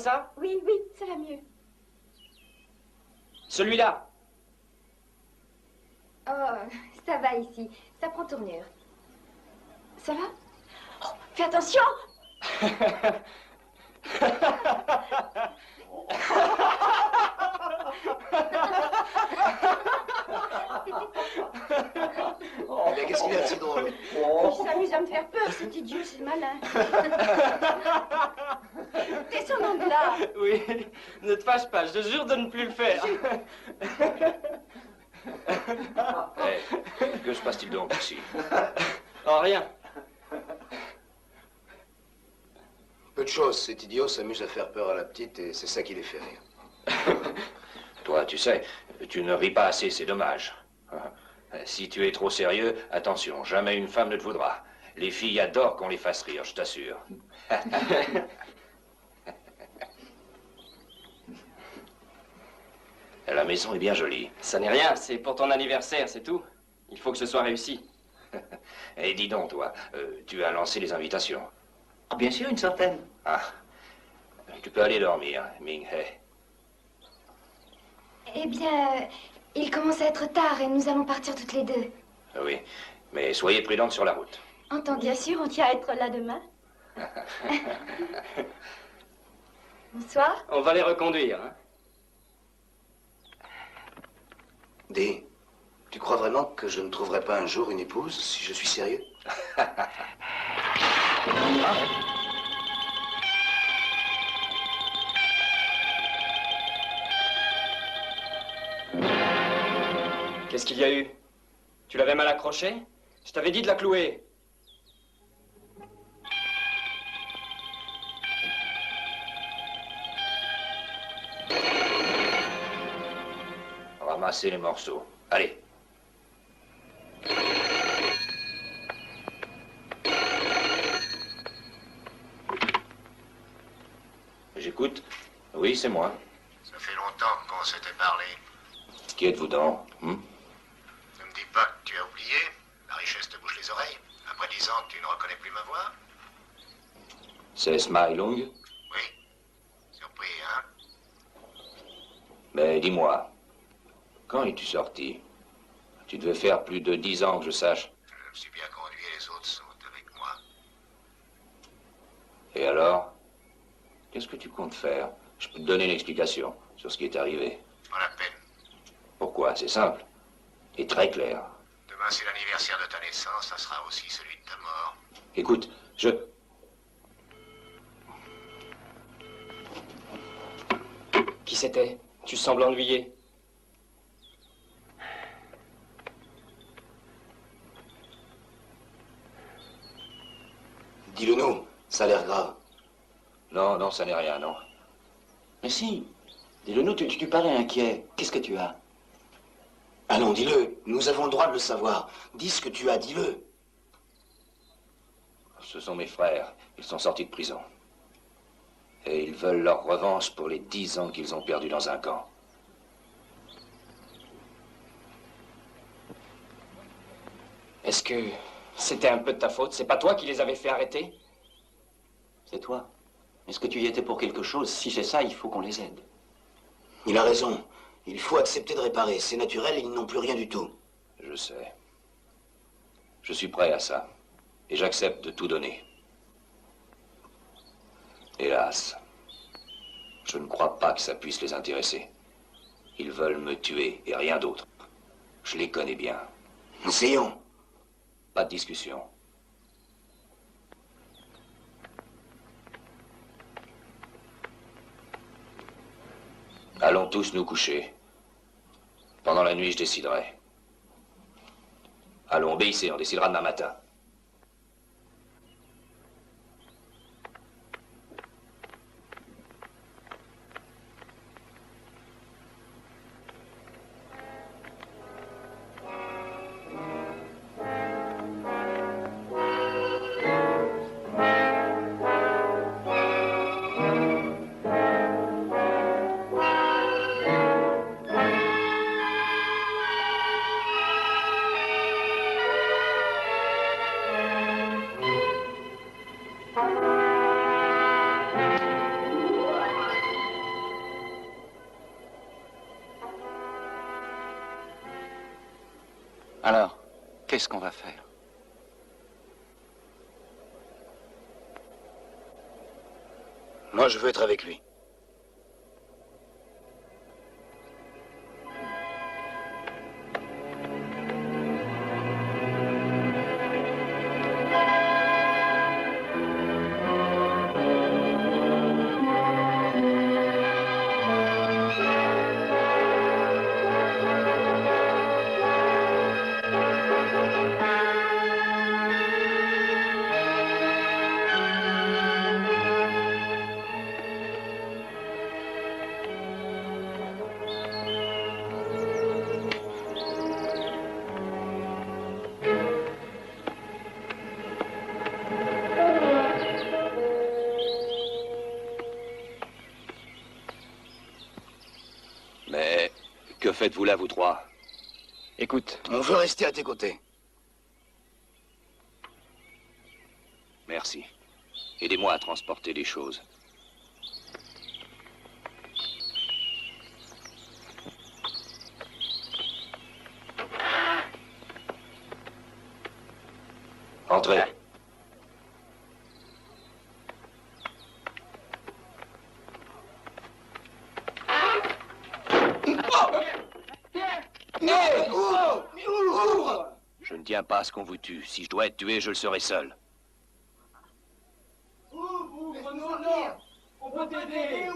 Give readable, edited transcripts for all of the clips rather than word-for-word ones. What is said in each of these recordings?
ça? Oui, oui, ça va mieux. Celui-là? Oh, ça va ici. Ça prend tournure. Ça va? Oh, fais attention! Oh, mais qu'est-ce qu'il a de si drôle? Il s'amuse à me faire peur, cet idiot, c'est malin. Descendons de là. Oui, ne te fâche pas, je te jure de ne plus le faire. Que se passe-t-il donc ici? Oh, rien. Peu de choses, cet idiot s'amuse à faire peur à la petite et c'est ça qui les fait rire. Toi, tu sais, tu ne ris pas assez, c'est dommage. Si tu es trop sérieux, attention, jamais une femme ne te voudra. Les filles adorent qu'on les fasse rire, je t'assure. La maison est bien jolie. Ça n'est rien, c'est pour ton anniversaire, c'est tout. Il faut que ce soit réussi. Et dis donc, toi, tu as lancé les invitations? Bien sûr, une centaine. Ah, tu peux aller dormir, Ming-He. Eh bien, il commence à être tard et nous allons partir toutes les deux. Oui, mais soyez prudente sur la route. Entendu. Bien sûr, on tient à être là demain. Bonsoir. On va les reconduire, hein. Dis, tu crois vraiment que je ne trouverai pas un jour une épouse si je suis sérieux? Qu'est-ce qu'il y a eu? Tu l'avais mal accrochée? Je t'avais dit de la clouer. Ramassez les morceaux. Allez. J'écoute. Oui, c'est moi. Ça fait longtemps qu'on s'était parlé. Qui êtes-vous donc? Ne me dis pas que tu as oublié. La richesse te bouche les oreilles. Après 10 ans, tu ne reconnais plus ma voix. C'est Smai Lung? Oui. Surpris, hein? Mais dis-moi, quand es-tu sorti? Tu devais faire plus de 10 ans que je sache. Je me suis bien conduit et les autres sont avec moi. Et alors? Qu'est-ce que tu comptes faire? Je peux te donner une explication sur ce qui est arrivé. Pas la peine. Pourquoi? C'est simple. Et très clair. Demain, c'est l'anniversaire de ta naissance. Ça sera aussi celui de ta mort. Écoute, je... Qui c'était? Tu sembles ennuyé. Dis-le nous, ça a l'air grave. Non, non, ça n'est rien, non. Mais si, dis-le nous, tu parais inquiet. Qu'est-ce que tu as? Allons, dis-le, nous avons le droit de le savoir. Dis ce que tu as, dis-le. Ce sont mes frères. Ils sont sortis de prison. Et ils veulent leur revanche pour les 10 ans qu'ils ont perdus dans un camp. Est-ce que c'était un peu de ta faute? C'est pas toi qui les avais fait arrêter? C'est toi. Est-ce que tu y étais pour quelque chose? Si c'est ça, il faut qu'on les aide. Il a raison. Il faut accepter de réparer. C'est naturel, ils n'ont plus rien du tout. Je sais. Je suis prêt à ça. Et j'accepte de tout donner. Hélas, je ne crois pas que ça puisse les intéresser. Ils veulent me tuer et rien d'autre. Je les connais bien. Essayons. Pas de discussion. Allons tous nous coucher. Pendant la nuit, je déciderai. Allons, obéissez, on décidera demain matin. Alors, qu'est-ce qu'on va faire? Moi, je veux être avec lui. Mais que faites-vous là, vous trois? Écoute, On veut rester à tes côtés. Merci. Aidez-moi à transporter les choses. Entrez. Je ne tiens pas à ce qu'on vous tue. Si je dois être tué, je le serai seul. On peut t'aider.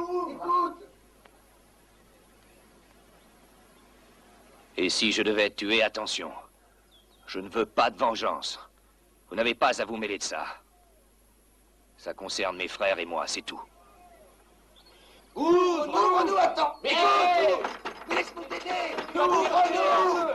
Et si je devais être tué, attention. Je ne veux pas de vengeance. Vous n'avez pas à vous mêler de ça. Ça concerne mes frères et moi, c'est tout. Ouvre-nous, attends. Mais écoute, laisse-nous t'aider. Ouvre-nous.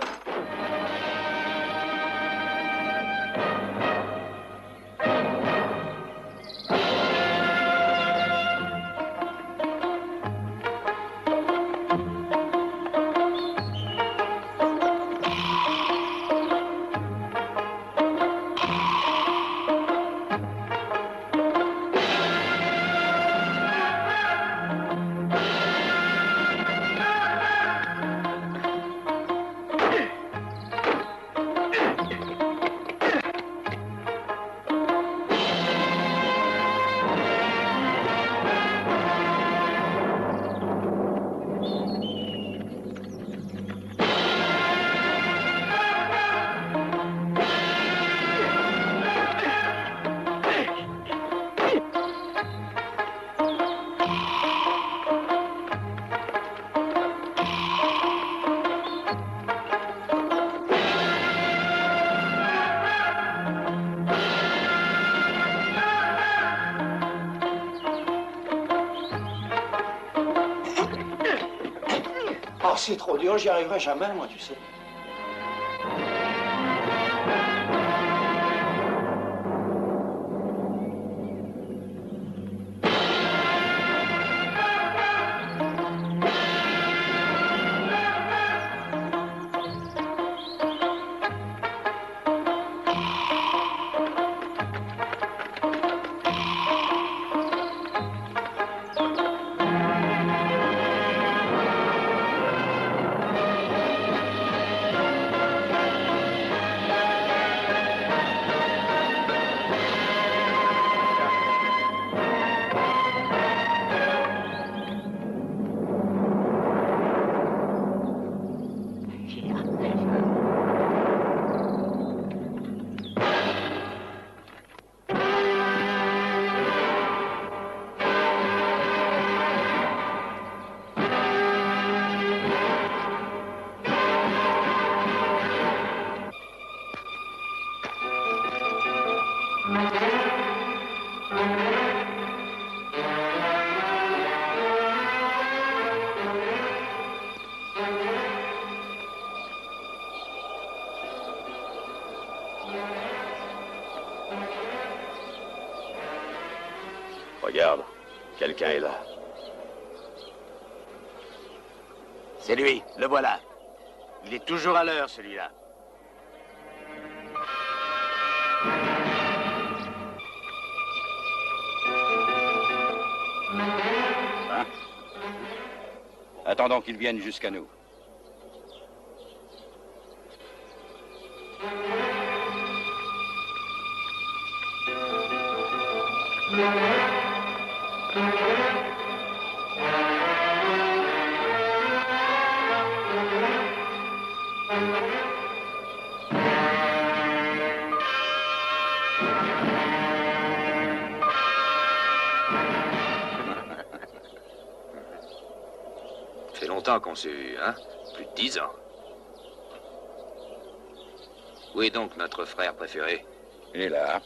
Oh, c'est trop dur, j'y arriverai jamais, moi, tu sais. Regarde, quelqu'un est là. C'est lui, le voilà. Il est toujours à l'heure, celui-là. Hein? Attendons qu'il vienne jusqu'à nous. Ça fait longtemps qu'on s'est vu, hein? Plus de 10 ans. Où est donc notre frère préféré? Il est là.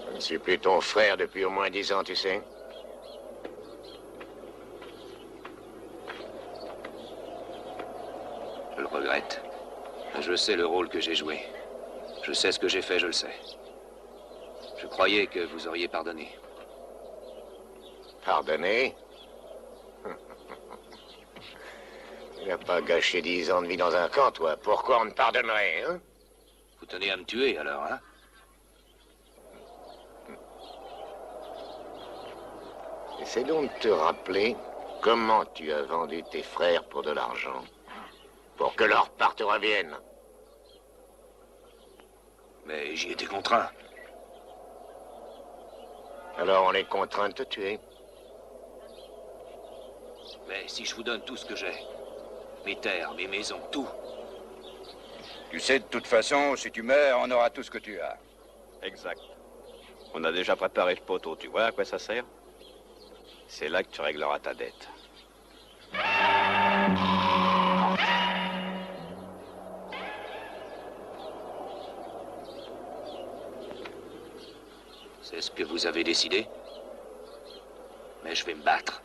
Je ne suis plus ton frère depuis au moins 10 ans, tu sais. Je le regrette. Mais je sais le rôle que j'ai joué. Je sais ce que j'ai fait, je le sais. Je croyais que vous auriez pardonné. Pardonner? Tu n'as pas gâché 10 ans de vie dans un camp, toi. Pourquoi on te pardonnerait, hein? Vous tenez à me tuer, alors, hein? Essaie donc de te rappeler comment tu as vendu tes frères pour de l'argent. Pour que leur part te revienne. Mais j'y étais contraint. Alors on est contraint de te tuer. Mais si je vous donne tout ce que j'ai, mes terres, mes maisons, tout, Tu sais, de toute façon, si tu meurs, on aura tout ce que tu as. Exact. On a déjà préparé le poteau, tu vois à quoi ça sert? C'est là que tu régleras ta dette. c'est ce que vous avez décidé. Mais je vais me battre.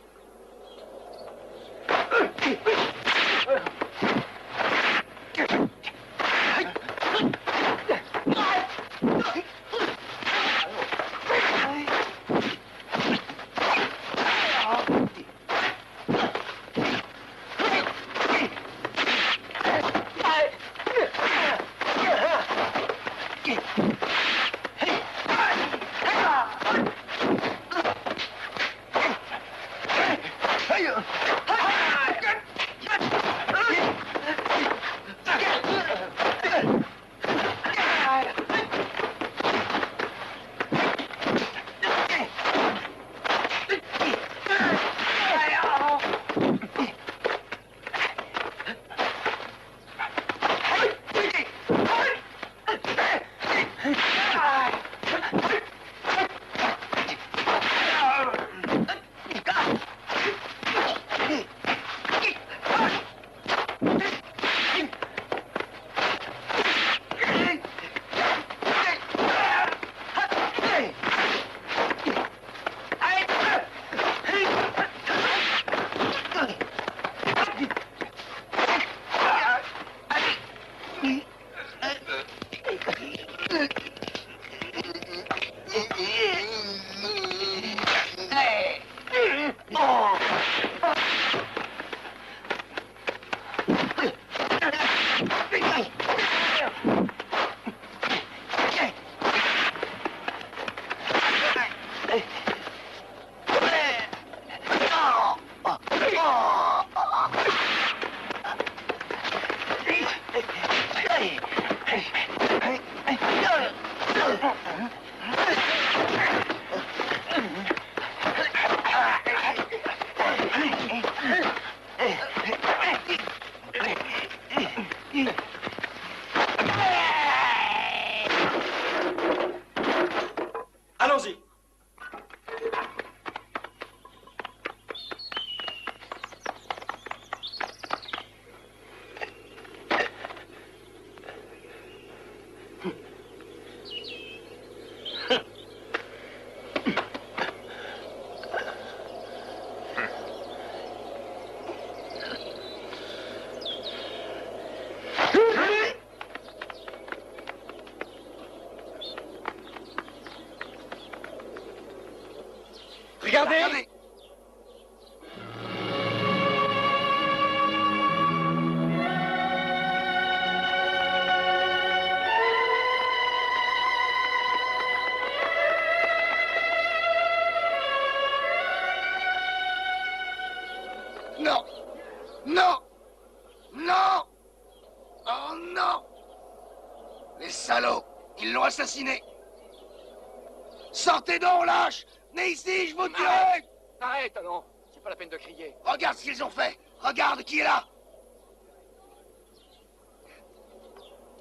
Allons-y. Regardez! non! Les salauds, ils l'ont assassiné! Sortez donc, lâche! Venez ici, je vous tuerai! Arrête, non! C'est pas la peine de crier. Regarde ce qu'ils ont fait! Regarde qui est là!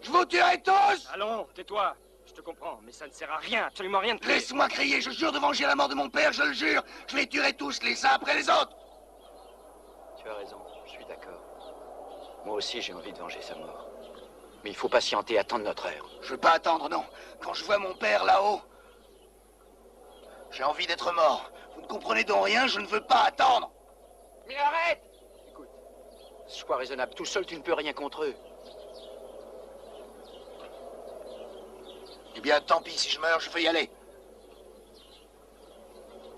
Je vous tuerai tous! Allons, tais-toi. Je te comprends, mais ça ne sert à rien, absolument rien de plus. Laisse-moi crier, je jure de venger la mort de mon père, je le jure! Je les tuerai tous, les uns après les autres! Tu as raison, je suis d'accord. Moi aussi, j'ai envie de venger sa mort. Mais il faut patienter et attendre notre heure. Je veux pas attendre, non. Quand je vois mon père là-haut, j'ai envie d'être mort. Vous ne comprenez donc rien, je ne veux pas attendre. Mais arrête! Écoute, sois raisonnable. Tout seul, tu ne peux rien contre eux. Eh bien, tant pis, si je meurs, je veux y aller.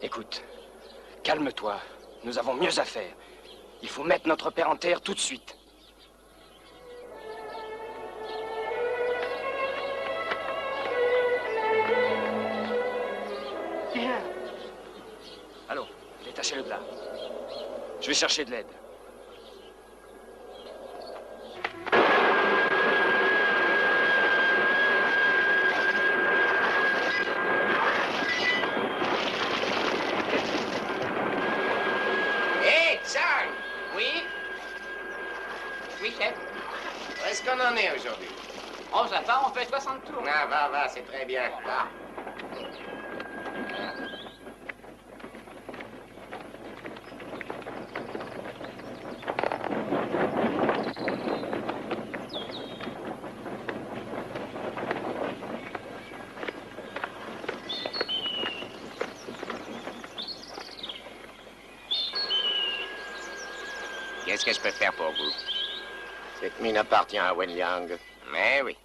Écoute, calme-toi. Nous avons mieux à faire. Il faut mettre notre père en terre tout de suite. Allons, détachez-le de là. Je vais chercher de l'aide. Hé, Tsang! Oui? Oui, chef. Où est-ce qu'on en est aujourd'hui? Oh, ça va, on fait 60 tours. Ah, va, c'est très bien. Va. Qu'est-ce que je peux faire pour vous? Cette mine appartient à Wen Liang. Mais oui.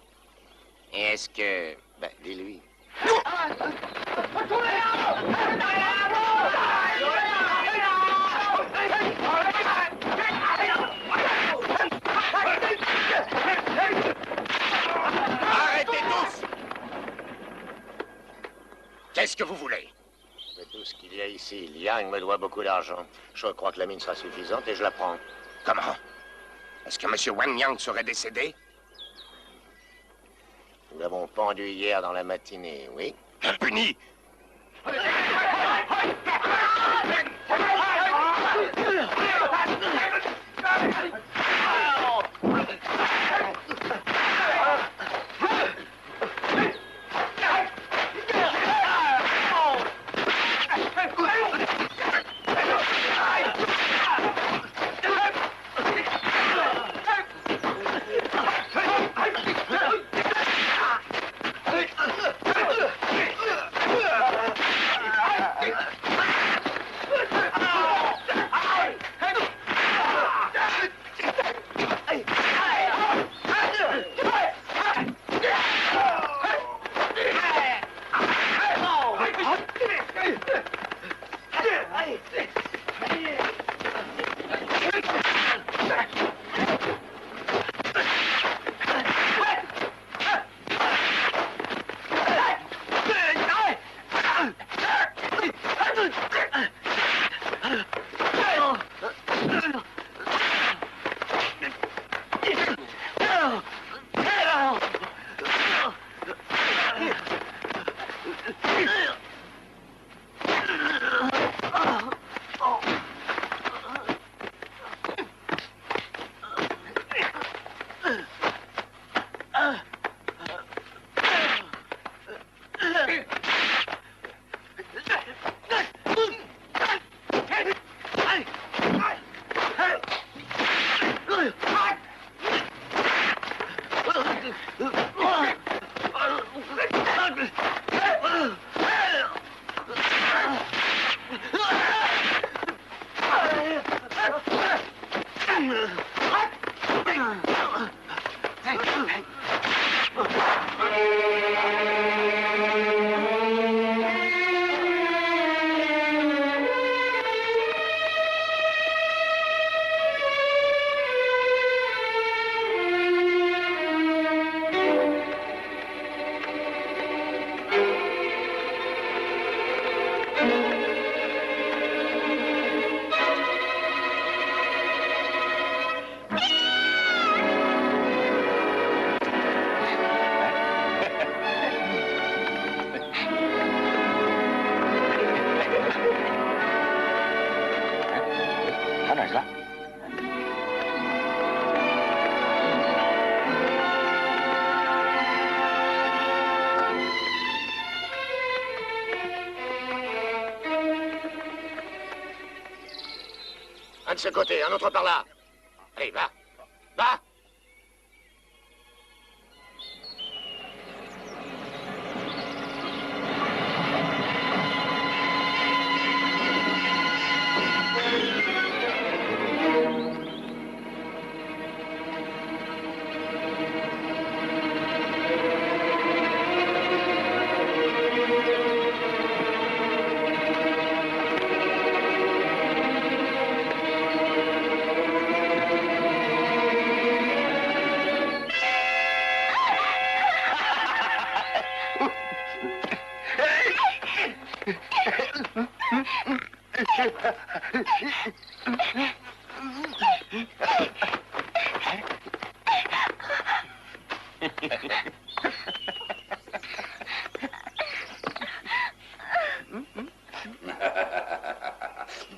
Et est-ce que... Ben, dis-lui. Arrêtez tous! Qu'est-ce que vous voulez? De tout ce qu'il y a ici, Liang me doit beaucoup d'argent. Je crois que la mine sera suffisante et je la prends. Comment? Est-ce que M. Wang Yang serait décédé? Nous l'avons pendu hier dans la matinée, oui. Impuni! Un de ce côté, un autre par là. Allez, va. Va.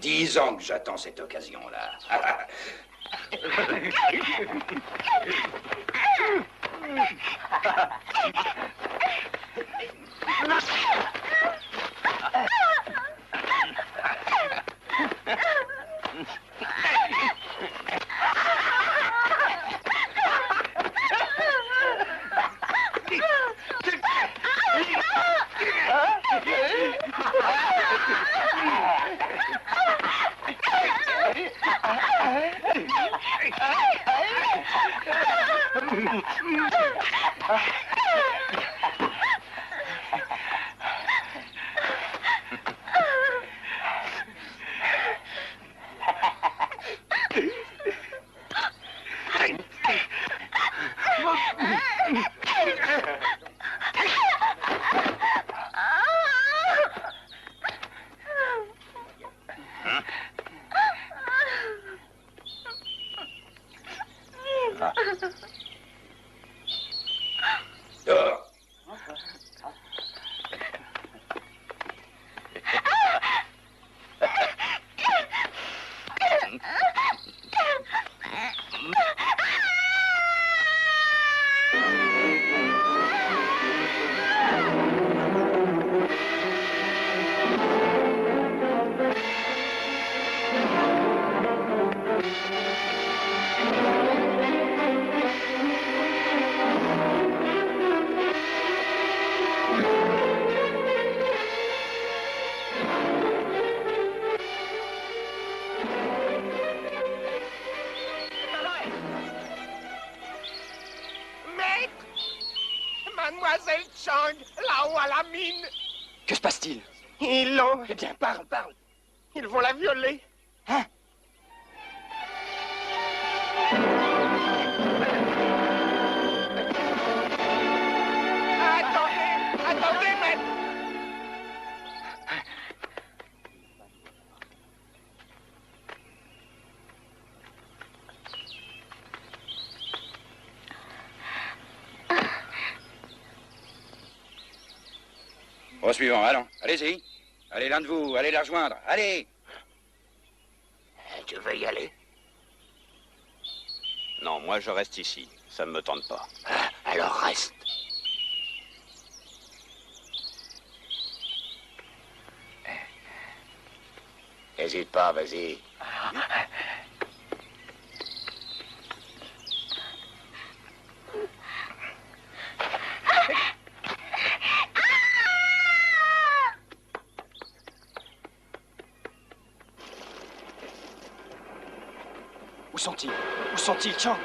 Dix ans que j'attends cette occasion-là. Mademoiselle Chang, là-haut à la mine. Que se passe-t-il? Ils l'ont... Eh bien, parle, parle. Ils vont la violer. Hein? Attendez, maître. Au suivant, allons, allez-y. Allez, l'un de vous, allez la rejoindre, allez. Tu veux y aller? Non, moi je reste ici. Ça ne me tente pas. Alors reste. Hésite pas, vas-y. Où sont-ils? Où sont-ils, Chang?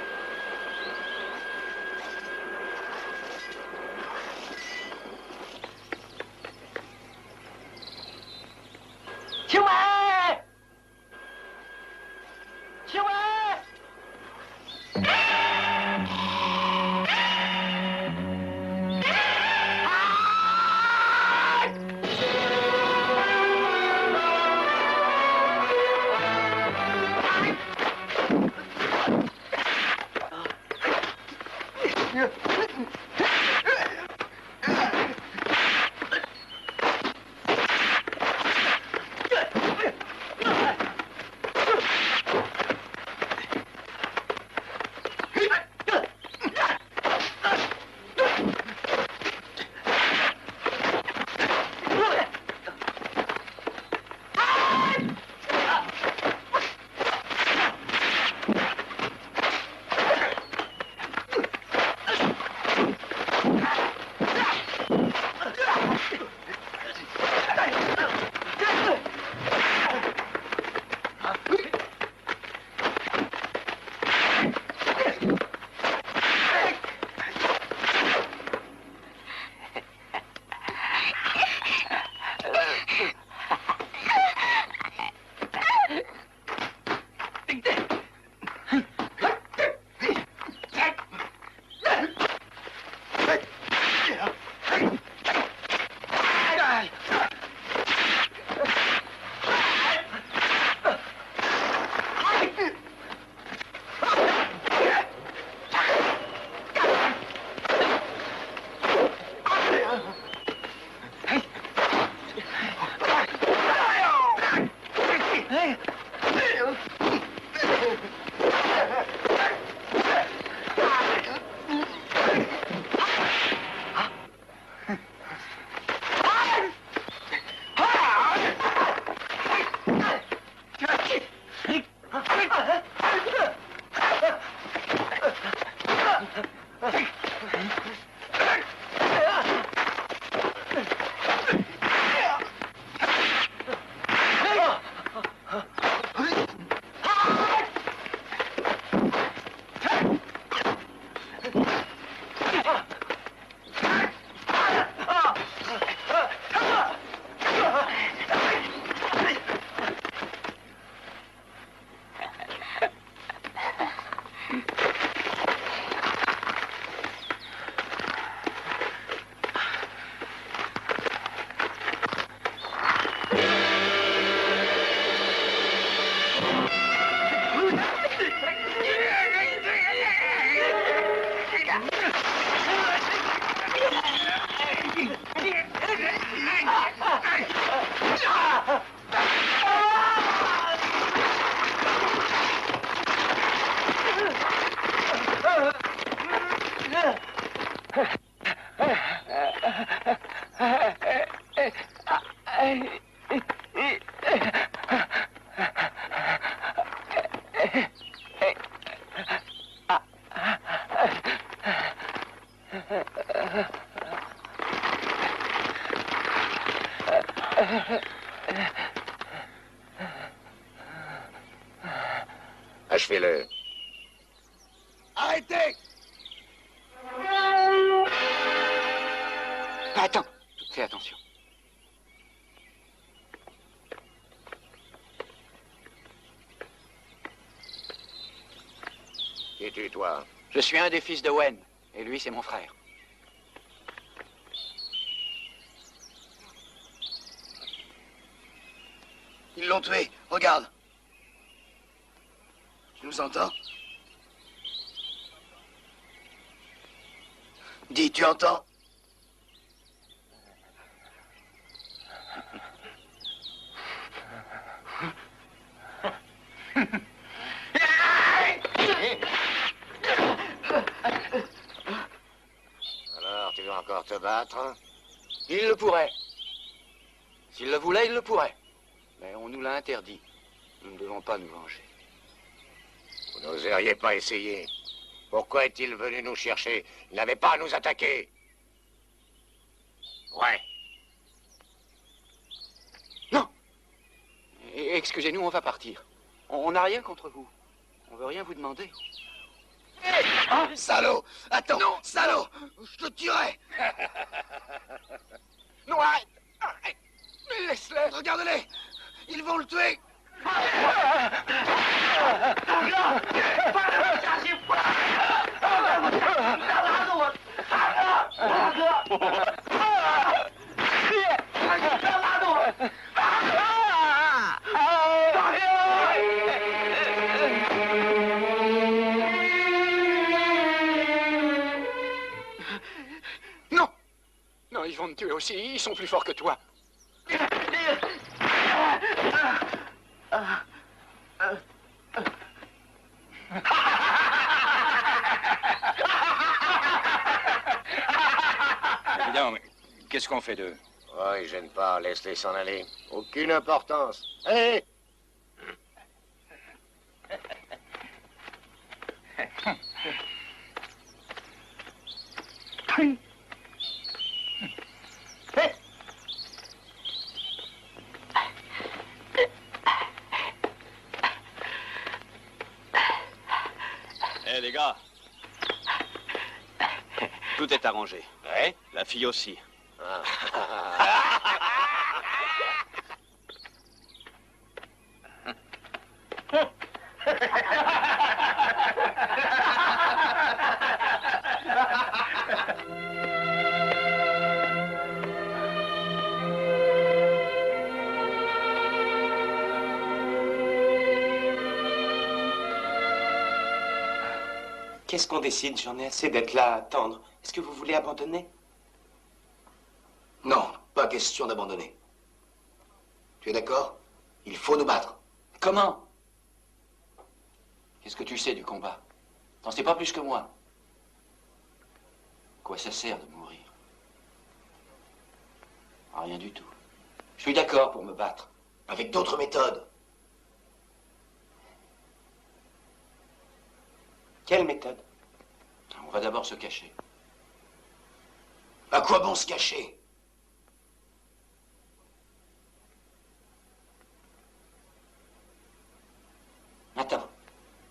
Achevez-le. Arrêtez! Attends, fais attention. Qui es-tu, toi? Je suis un des fils de Wen, et lui, c'est mon frère. Ils l'ont tué, regarde. Tu nous entends? Dis, tu entends? Alors, tu veux encore te battre? Il le pourrait. S'il le voulait, il le pourrait. Mais on nous l'a interdit. Nous ne devons pas nous venger. Vous n'oseriez pas essayer. Pourquoi est-il venu nous chercher? Il n'avait pas à nous attaquer. Ouais. Non. Excusez-nous, on va partir. On n'a rien contre vous. On veut rien vous demander. Salaud! Attends! Non! Salaud! Je te tuerai! Non, arrête! Arrête! Mais laisse-les! Regarde-les! Ils vont le tuer! Non! Non, ils vont me tuer aussi. Ils sont plus forts que toi. Évidemment, mais qu'est-ce qu'on fait d'eux? Oh, ils gênent pas, laisse-les s'en aller. Aucune importance. Allez! Eh les gars, tout est arrangé. Ouais? La fille aussi. Qu'est-ce qu'on décide? J'en ai assez d'être là à attendre. Est-ce que vous voulez abandonner? Non, pas question d'abandonner. Tu es d'accord? Il faut nous battre. Comment? Qu'est-ce que tu sais du combat? T'en sais pas plus que moi. Quoi ça sert de mourir? Ah, rien du tout. Je suis d'accord pour me battre. Avec d'autres méthodes. Quelle méthode? On va d'abord se cacher. À quoi bon se cacher? Attends,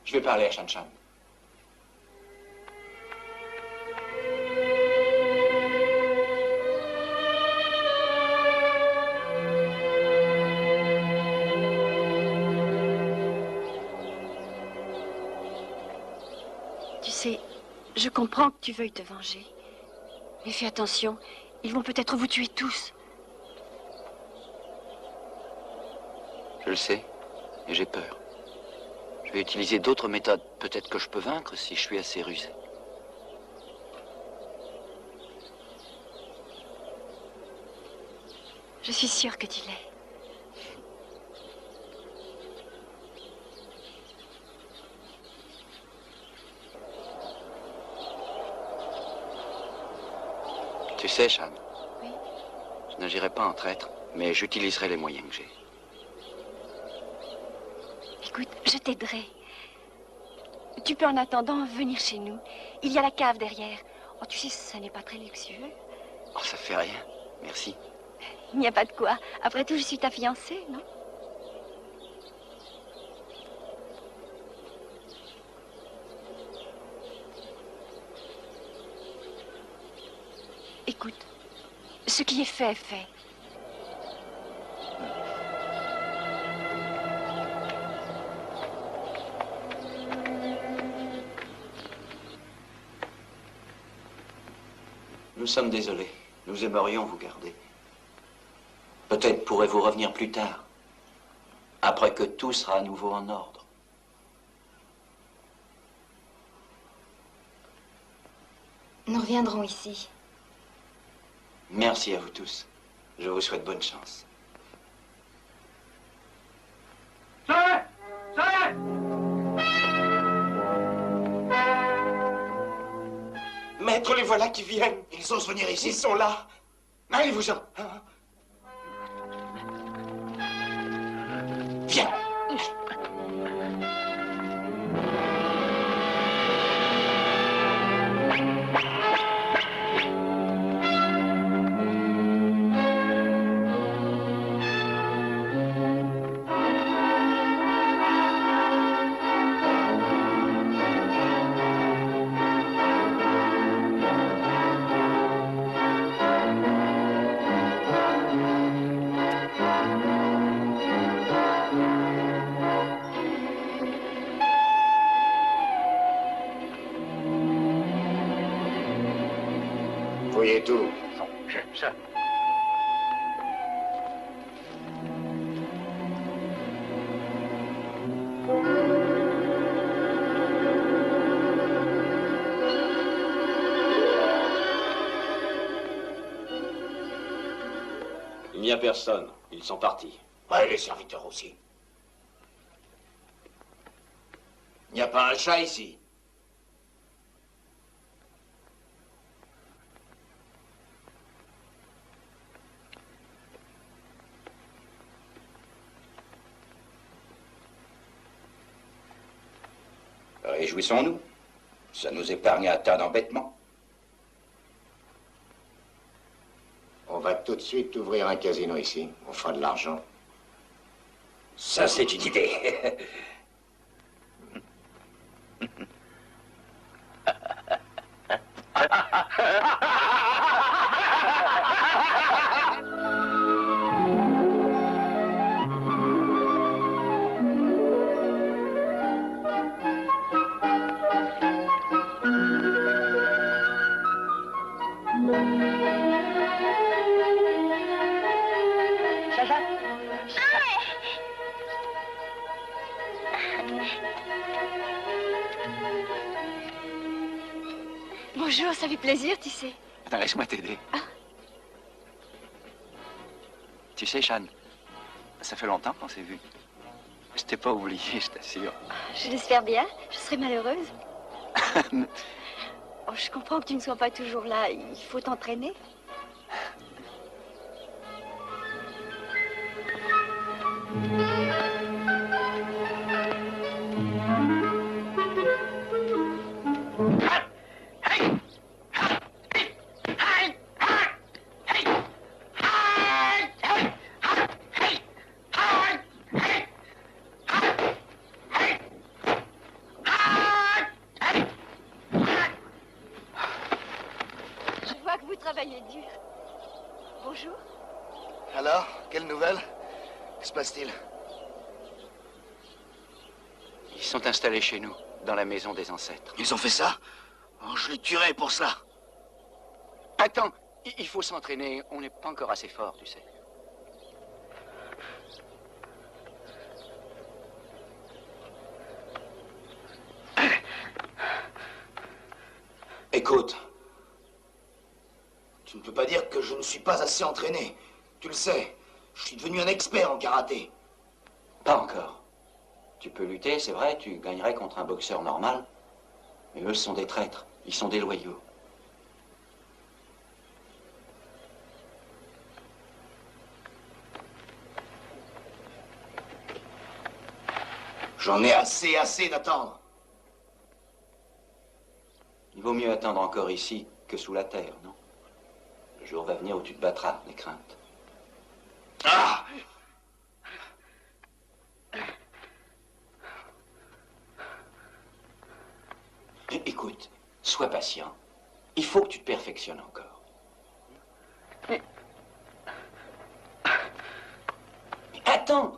je vais parler à Shan Shan. Tu sais, je comprends que tu veuilles te venger. Mais fais attention, ils vont peut-être vous tuer tous. Je le sais, et j'ai peur. Je vais utiliser d'autres méthodes. Peut-être que je peux vaincre si je suis assez rusé. Je suis sûre que tu l'es. Tu sais, Shan, Oui. je n'agirai pas en traître, mais j'utiliserai les moyens que j'ai. Écoute, je t'aiderai. Tu peux en attendant venir chez nous. Il y a la cave derrière. Oh, tu sais, ça n'est pas très luxueux. Oh, ça fait rien. Merci. Il n'y a pas de quoi. Après tout, je suis ta fiancée, non? Écoute, ce qui est fait est fait. Nous sommes désolés. Nous aimerions vous garder. Peut-être pourrez-vous revenir plus tard, après que tout sera à nouveau en ordre. Nous reviendrons ici. Merci à vous tous. Je vous souhaite bonne chance. Maître, les voilà qui viennent. Ils osent venir ici? Ils sont là. Allez-vous-en. Viens. Fouillez tout. Ça. Il n'y a personne. Ils sont partis. Ouais, les serviteurs aussi. Il n'y a pas un chat ici. Réjouissons-nous. Ça nous épargne un tas d'embêtements. On va tout de suite ouvrir un casino ici. On fera de l'argent. Ça, c'est une idée. Bonjour, ça fait plaisir, tu sais. Attends, laisse-moi t'aider. Tu sais, Shan, ça fait longtemps qu'on s'est vus. Je t'ai pas oublié, je t'assure. Je l'espère bien. Je serai malheureuse. Oh, je comprends que tu ne sois pas toujours là. Il faut t'entraîner. Hey! Vous travaillez dur. Bonjour. Alors, quelle nouvelle? Que se passe-t-il? Ils sont installés chez nous, dans la maison des ancêtres. Ils ont fait ça? Oh, je les tuerai pour cela. Attends, il faut s'entraîner. On n'est pas encore assez fort, tu sais. Écoute, tu ne peux pas dire que je ne suis pas assez entraîné. Tu le sais, je suis devenu un expert en karaté. Pas encore. Tu peux lutter, c'est vrai, tu gagnerais contre un boxeur normal. Mais eux sont des traîtres, ils sont des loyaux. J'en ai assez d'attendre. Il vaut mieux attendre encore ici que sous la terre, non? Le jour va venir où tu te battras, les craintes. Ah! Écoute, sois patient. Il faut que tu te perfectionnes encore. Mais attends!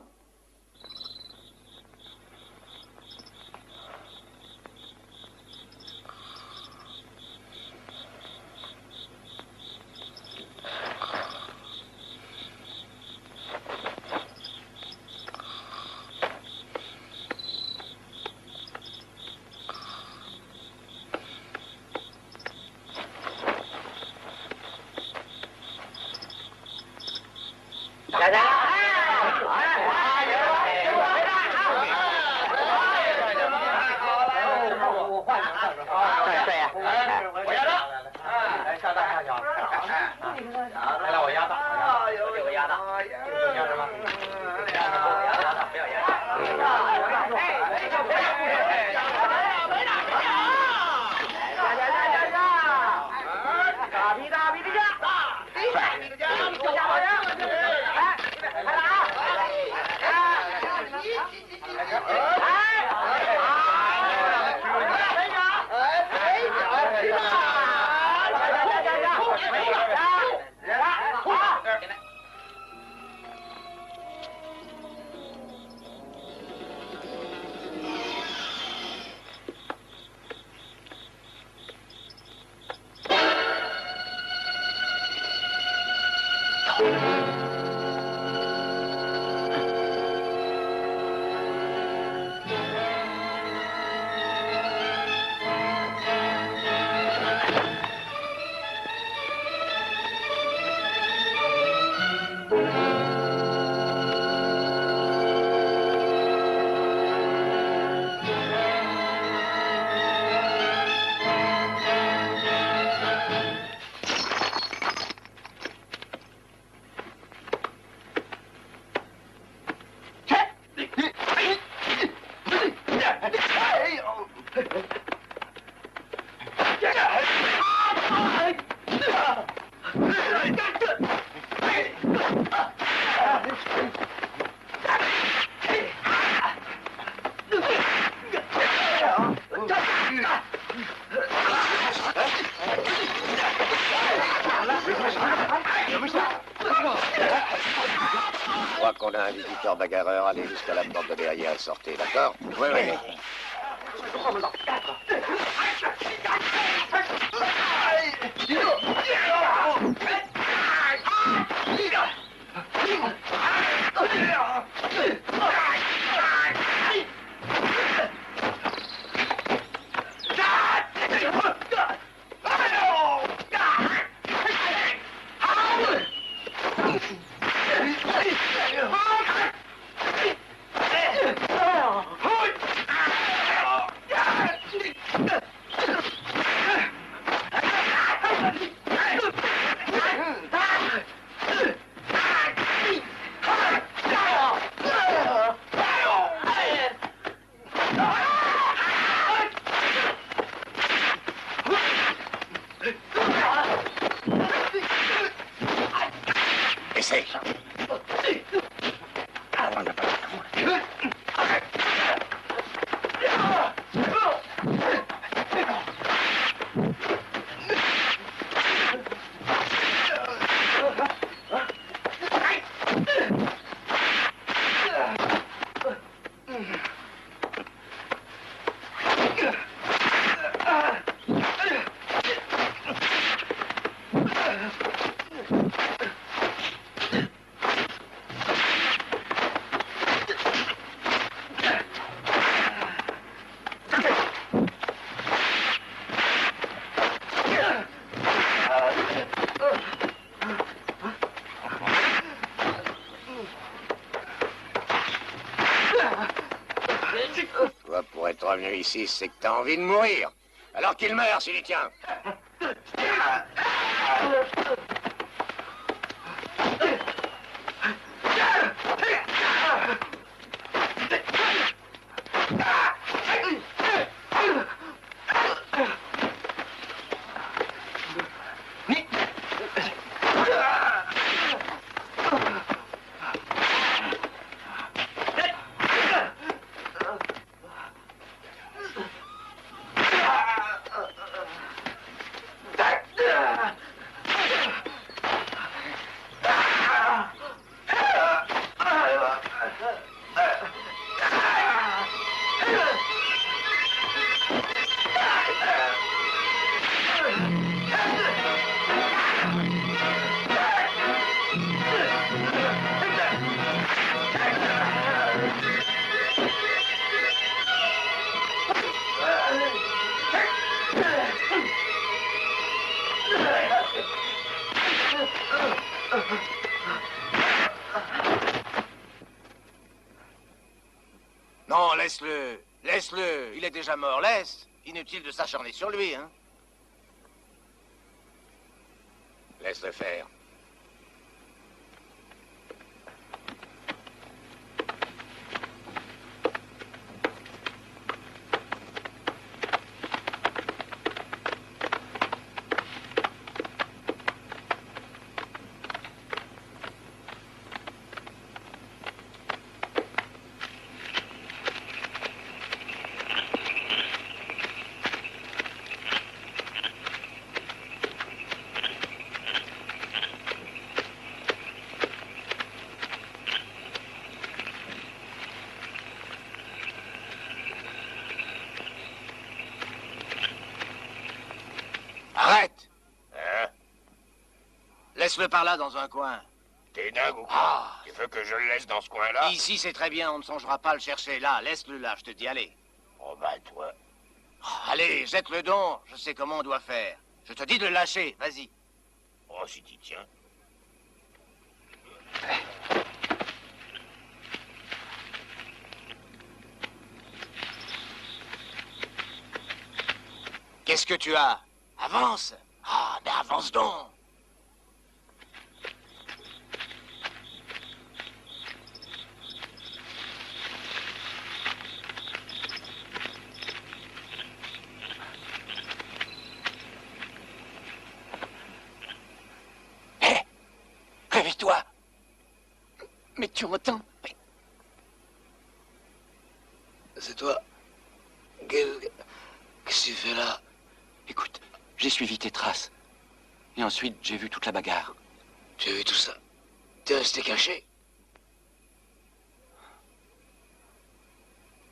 Je crois qu'on a un visiteur bagarreur. Allez jusqu'à la porte de derrière et sortez, d'accord? Oui, oui. Essaye. Toi, pour être revenu ici, c'est que t'as envie de mourir. Alors qu'il meurt s'il y tient. Non, laisse-le. Laisse-le. Il est déjà mort. Laisse. Inutile de s'acharner sur lui, hein. Laisse-le faire. Arrête! Hein? Laisse-le par là dans un coin. T'es dingue ou quoi? Tu veux que je le laisse dans ce coin-là? Ici, c'est très bien, on ne songera pas à le chercher. Là, laisse-le là, je te dis, allez. Oh bah toi. Allez, jette-le donc, je sais comment on doit faire. Je te dis de le lâcher, vas-y. Oh, si t'y tiens. Qu'est-ce que tu as? Avance. Ah, mais avance donc. Hé, réveille-toi. Mais tu m'entends? C'est toi. Qu'est-ce que tu fais là? Écoute, j'ai suivi tes traces. Et ensuite, j'ai vu toute la bagarre. Tu as vu tout ça? T'es resté caché?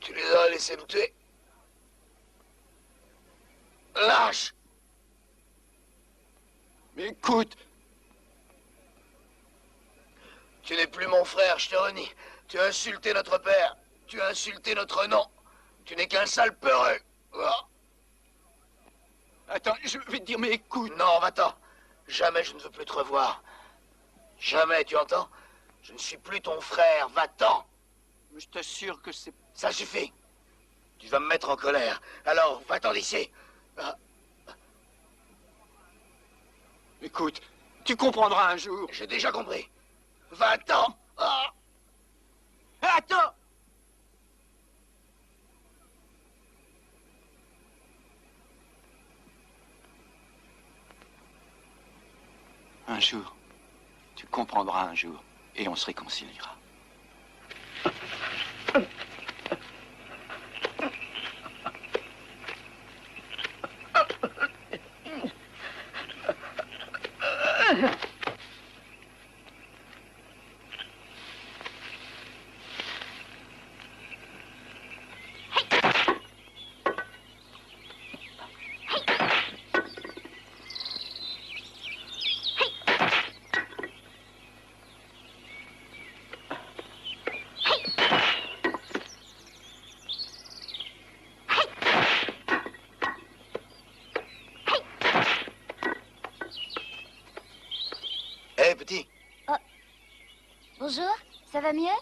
Tu les as laissés nous tuer? Lâche! Mais écoute! Tu n'es plus mon frère, je te renie. Tu as insulté notre père. Tu as insulté notre nom. Tu n'es qu'un sale peureux. Oh. Attends, je vais te dire, mais écoute... Non, va-t'en. Jamais je ne veux plus te revoir. Jamais, tu entends? Je ne suis plus ton frère, va-t'en. Mais je t'assure que c'est... Ça suffit. Tu vas me mettre en colère. Alors, va-t'en d'ici. Ah. Écoute, tu comprendras un jour. J'ai déjà compris. Va-t'en. Ah. Attends! Un jour, tu comprendras un jour, et on se réconciliera. petit. Oh. Bonjour, ça va mieux?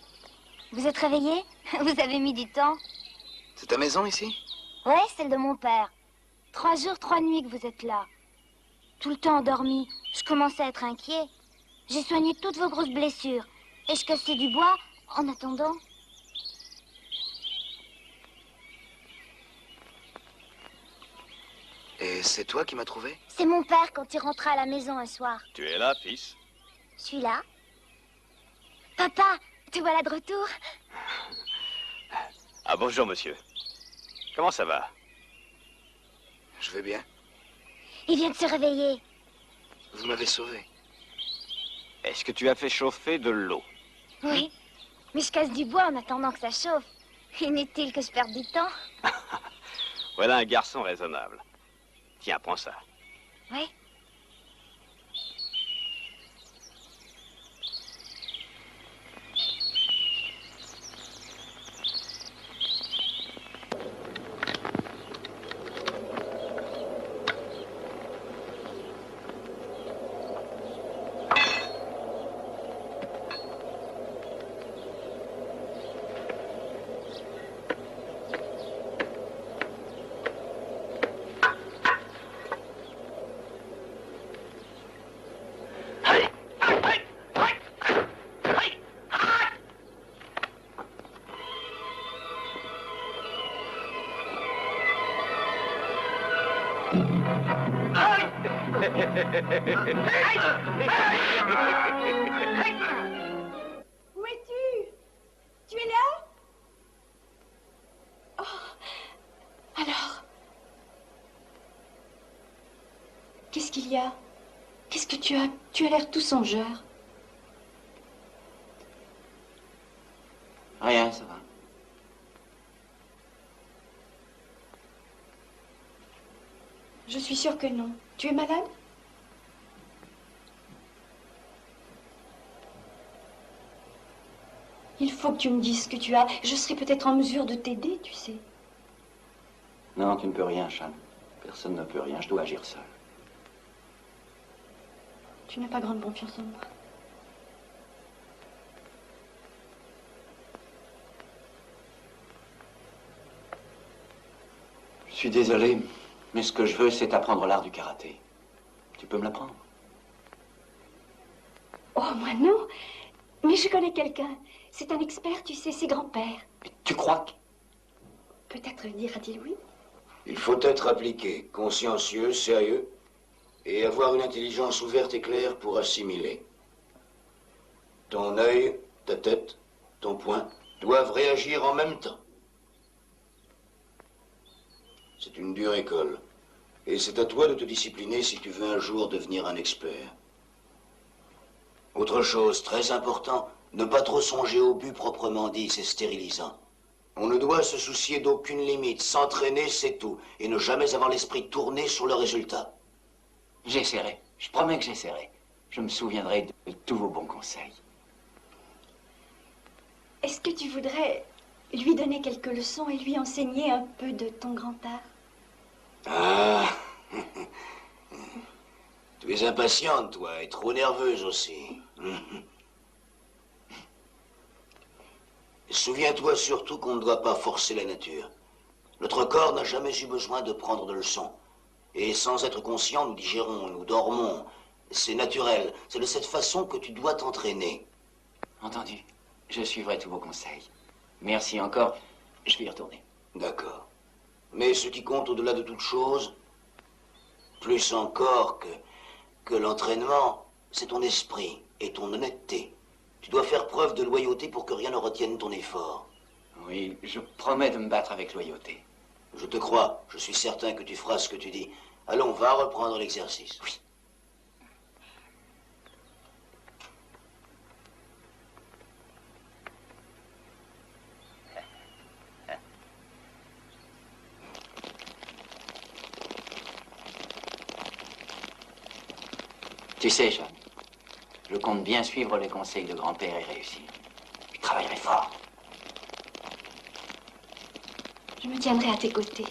Vous êtes réveillé? Vous avez mis du temps. C'est ta maison ici? Ouais, celle de mon père. 3 jours, 3 nuits que vous êtes là. Tout le temps endormi. Je commençais à être inquiet. J'ai soigné toutes vos grosses blessures. Et je cassais du bois en attendant. Et c'est toi qui m'as trouvé? C'est mon père quand il rentrait à la maison un soir. Tu es là, fils? Je suis là. Papa, te voilà de retour. Ah, bonjour, monsieur. Comment ça va? Je vais bien. Il vient de se réveiller. Vous m'avez sauvé. Est-ce que tu as fait chauffer de l'eau? Oui, mais je casse du bois en attendant que ça chauffe. Inutile que je perde du temps. Voilà un garçon raisonnable. Tiens, prends ça. Oui. Où es-tu? Tu es là? Oh. Alors? Qu'est-ce qu'il y a? Qu'est-ce que tu as? Tu as l'air tout songeur. Rien, ça va. Je suis sûre que non. Tu es malade? Il faut que tu me dises ce que tu as. Je serai peut-être en mesure de t'aider, tu sais. Non, tu ne peux rien, Jeanne. Personne ne peut rien. Je dois agir seul. Tu n'as pas grande confiance en moi. Je suis désolé, mais ce que je veux, c'est apprendre l'art du karaté. Tu peux me l'apprendre? Oh, moi non. Mais je connais quelqu'un. C'est un expert, tu sais, c'est grand-père. Tu crois que... Peut-être dira-t-il oui. Il faut être appliqué, consciencieux, sérieux, et avoir une intelligence ouverte et claire pour assimiler. Ton œil, ta tête, ton poing doivent réagir en même temps. C'est une dure école, et c'est à toi de te discipliner si tu veux un jour devenir un expert. Autre chose très important, ne pas trop songer au but proprement dit, c'est stérilisant. On ne doit se soucier d'aucune limite, s'entraîner c'est tout, et ne jamais avoir l'esprit tourné sur le résultat. J'essaierai. Je promets que j'essaierai. Je me souviendrai de tous vos bons conseils. Est-ce que tu voudrais lui donner quelques leçons et lui enseigner un peu de ton grand art? Ah. Tu es impatiente, toi, et trop nerveuse aussi. Souviens-toi surtout qu'on ne doit pas forcer la nature. Notre corps n'a jamais eu besoin de prendre de leçons. Et sans être conscient, nous digérons, nous dormons. C'est naturel. C'est de cette façon que tu dois t'entraîner. Entendu. Je suivrai tous vos conseils. Merci encore. Je vais y retourner. D'accord. Mais ce qui compte au-delà de toute chose, plus encore que l'entraînement, c'est ton esprit et ton honnêteté. Tu dois faire preuve de loyauté pour que rien ne retienne ton effort. Oui, je promets de me battre avec loyauté. Je te crois. Je suis certain que tu feras ce que tu dis. Allons, va reprendre l'exercice. Oui. Tu sais, Jeanne, je compte bien suivre les conseils de grand-père et réussir. Je travaillerai fort. Je me tiendrai à tes côtés.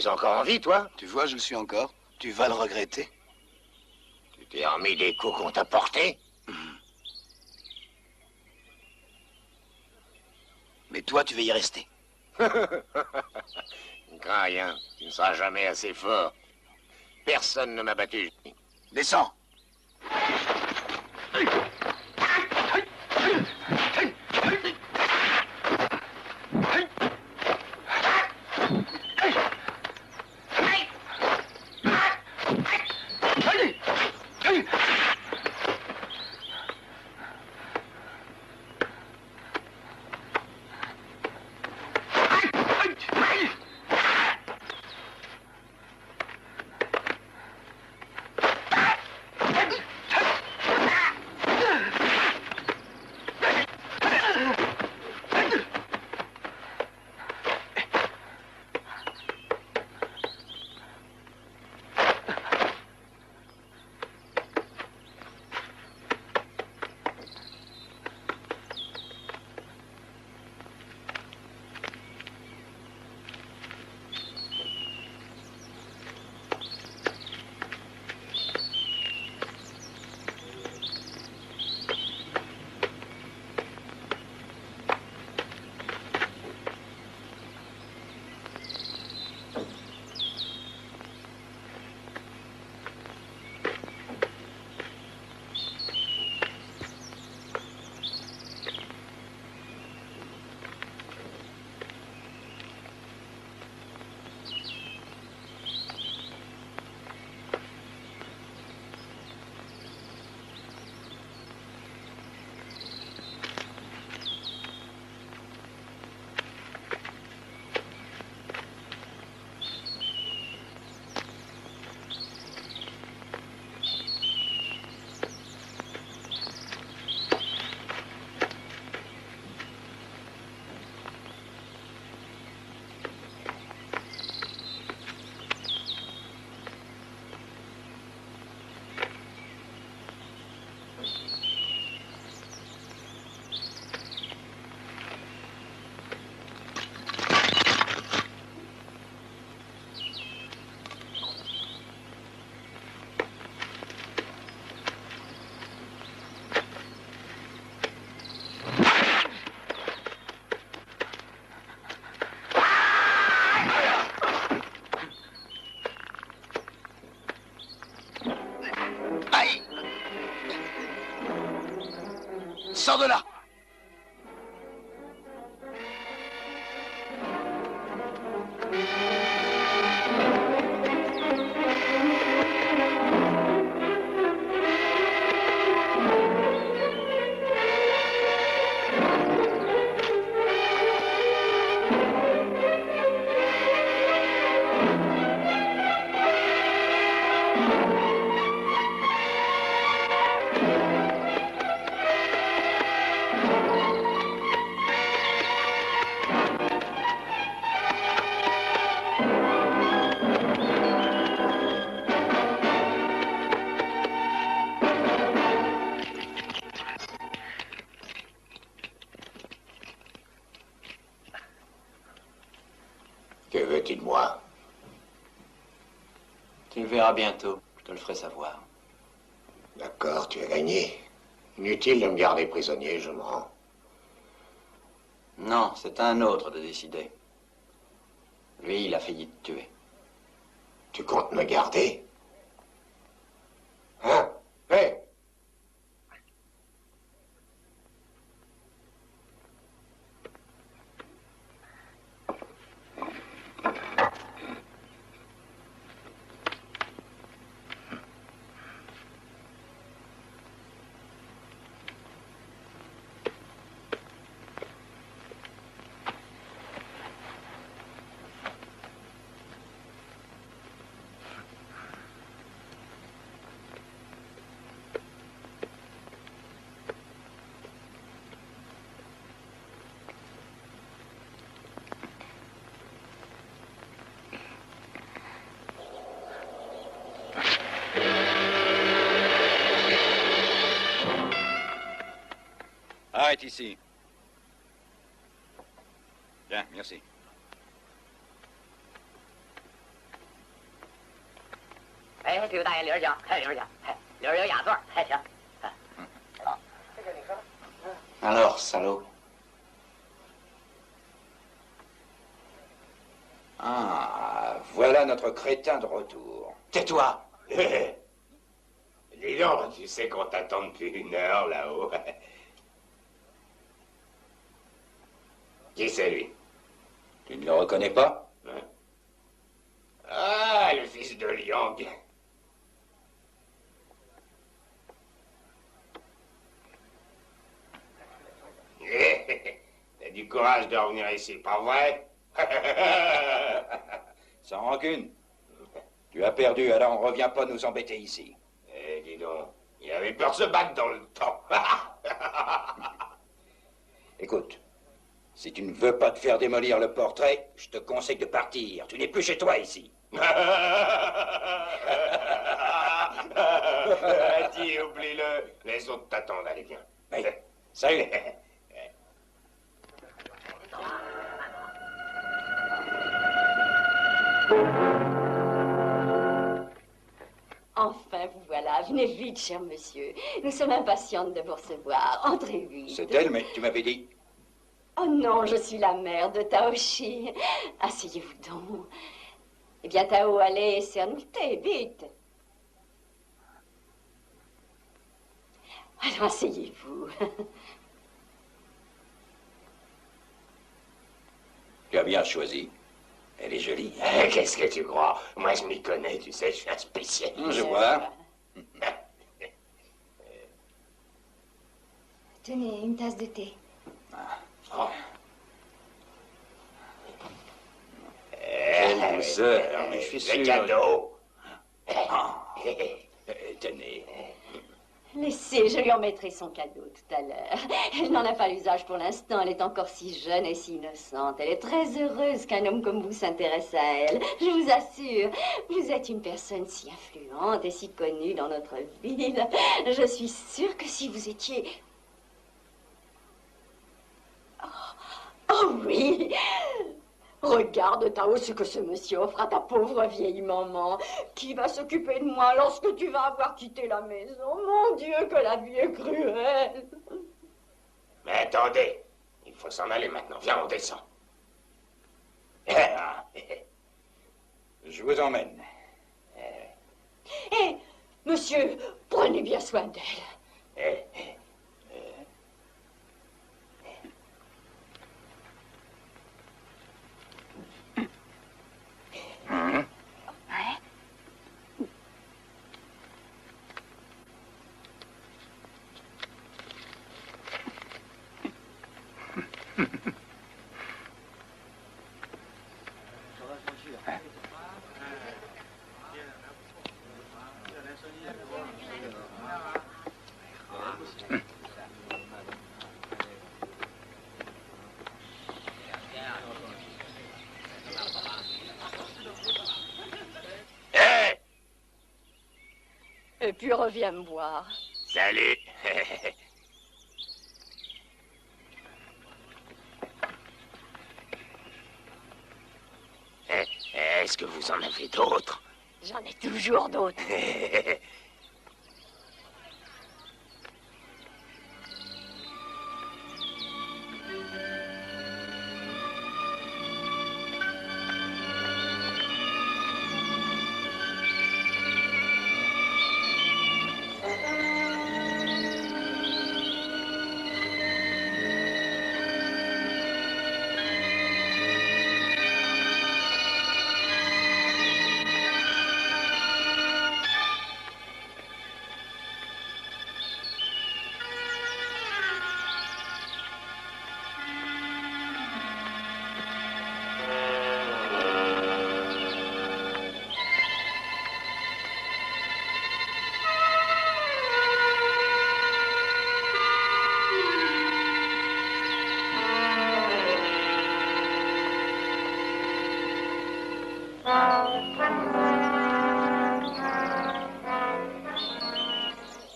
es encore en vie, toi? Tu vois, je le suis encore. Tu vas le regretter. Tu t'es remis des coups qu'on t'a portés? Mais toi, tu vas y rester. Crains rien, tu ne seras jamais assez fort. Personne ne m'a battu. Descends. Sors de là! Que veux-tu de moi? Tu le verras bientôt. Je te le ferai savoir. D'accord, tu as gagné. Inutile de me garder prisonnier, je me rends. Non, c'est à un autre de décider. Lui, il a failli te tuer. Tu comptes me garder? Hein? Hé! Arrête ici. Bien, merci. 哎，对不大爷，铃儿响，铃儿响，铃儿有雅座，行。 Alors, salaud. Ah, voilà notre crétin de retour. Tais-toi. Dis donc, tu sais qu'on t'attend depuis 1 heure là-haut. Qui c'est lui? Tu ne le reconnais pas? Hein? Ah, le fils de Liang. T'as du courage de revenir ici, pas vrai? Sans rancune. Tu as perdu, alors on revient pas nous embêter ici. Eh, dis donc, il avait peur de se battre dans le temps. Écoute, si tu ne veux pas te faire démolir le portrait, je te conseille de partir. Tu n'es plus chez toi ici. Dis, oublie-le. Les autres t'attendent, allez, viens. Oui. Salut. Enfin, vous voilà. Venez vite, cher monsieur. Nous sommes impatientes de vous recevoir. Entrez vite. C'est elle, mais tu m'avais dit. Oh non, je suis la mère de Taoshi. Asseyez-vous donc. Eh bien, Tao, allez, serre-nous-t'es, vite. Alors, asseyez-vous. Tu as bien choisi. Elle est jolie. Qu'est-ce que tu crois? Moi, je m'y connais, tu sais, je suis un spécialiste. Je vois. Tenez, une tasse de thé. Oh. Douceur, mais je suis sûr. Le cadeau. Tenez. Laissez, je lui en mettrai son cadeau tout à l'heure. Elle n'en a pas l'usage pour l'instant, elle est encore si jeune et si innocente. Elle est très heureuse qu'un homme comme vous s'intéresse à elle. Je vous assure, vous êtes une personne si influente et si connue dans notre ville. Je suis sûre que si vous étiez... Oh oui! Regarde, Tao, ce que ce monsieur offre à ta pauvre vieille maman. Qui va s'occuper de moi lorsque tu vas avoir quitté la maison? Mon Dieu, que la vie est cruelle! Mais attendez, il faut s'en aller maintenant. Viens, on descend. Je vous emmène. Hé, monsieur, prenez bien soin d'elle. Et puis reviens me voir. Salut. Est-ce que vous en avez d'autres? J'en ai toujours d'autres.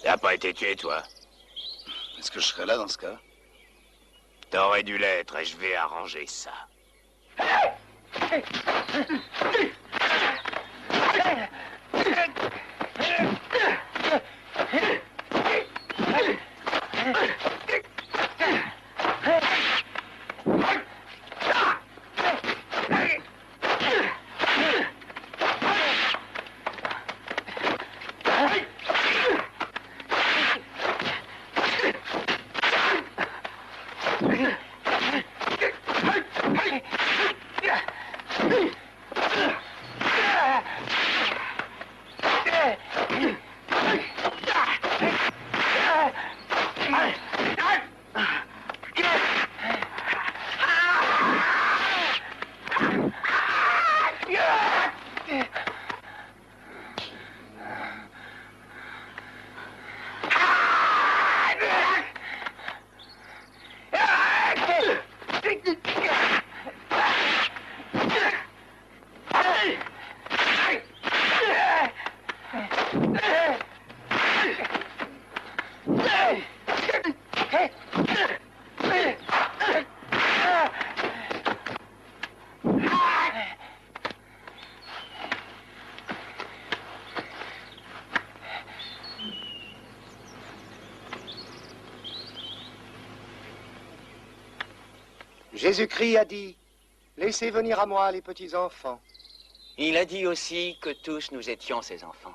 T'as pas été tué, toi? Est-ce que je serais là dans ce cas? T'aurais dû l'être et je vais arranger ça. Jésus-Christ a dit, laissez venir à moi les petits enfants. Il a dit aussi que tous nous étions ses enfants.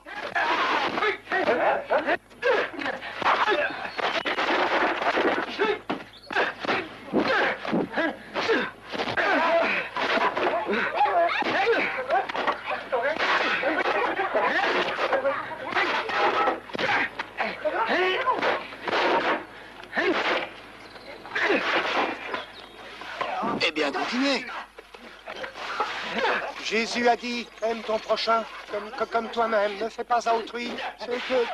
Eh bien, continuez. Jésus a dit, aime ton prochain comme toi-même, ne fais pas à autrui ce que...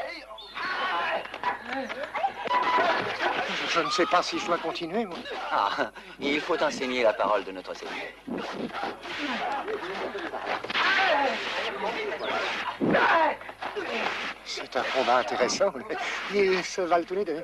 Je ne sais pas si je dois continuer, moi. Ah, il faut enseigner la parole de notre Seigneur. C'est un combat intéressant. Ils se valent tous les deux.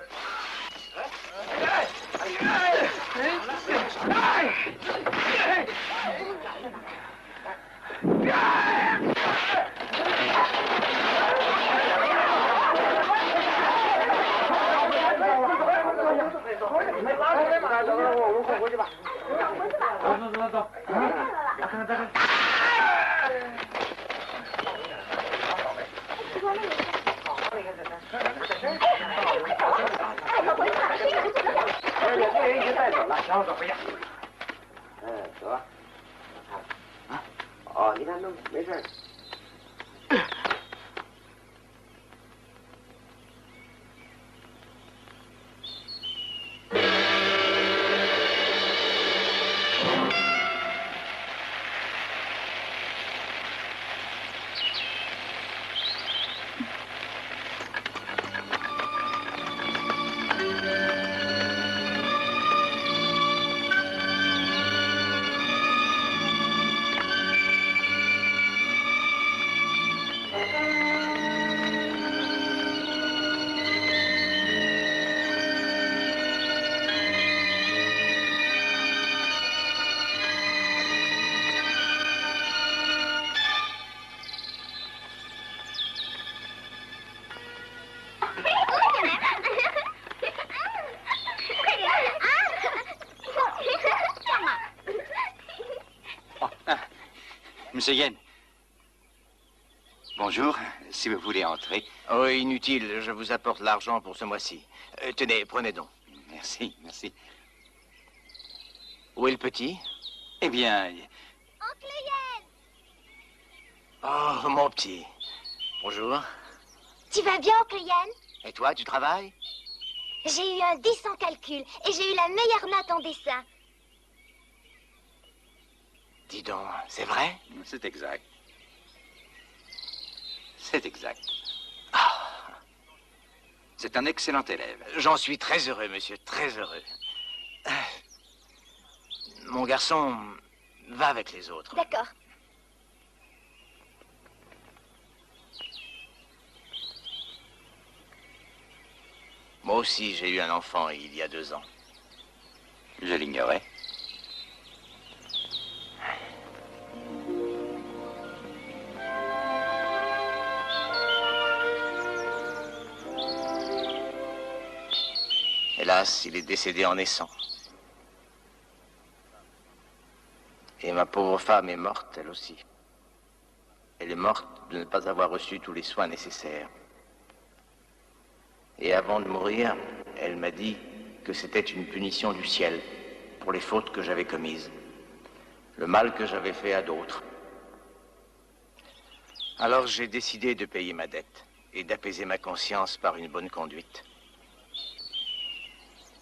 Monsieur Yen. Bonjour, si vous voulez entrer. Oh, inutile, je vous apporte l'argent pour ce mois-ci. Tenez, prenez donc. Merci, merci. Où est le petit? Eh bien... Oncle Yen! Oh, mon petit. Bonjour. Tu vas bien, Oncle Yen? Et toi, tu travailles? J'ai eu un 10 en calcul et j'ai eu la meilleure note en dessin. Dis donc, c'est vrai? C'est exact. C'est exact. C'est un excellent élève. J'en suis très heureux, monsieur, très heureux. Mon garçon va avec les autres. D'accord. Moi aussi, j'ai eu un enfant il y a 2 ans. Je l'ignorais. Hélas, il est décédé en naissant. Et ma pauvre femme est morte, elle aussi. Elle est morte de ne pas avoir reçu tous les soins nécessaires. Et avant de mourir, elle m'a dit que c'était une punition du ciel pour les fautes que j'avais commises, le mal que j'avais fait à d'autres. Alors j'ai décidé de payer ma dette et d'apaiser ma conscience par une bonne conduite.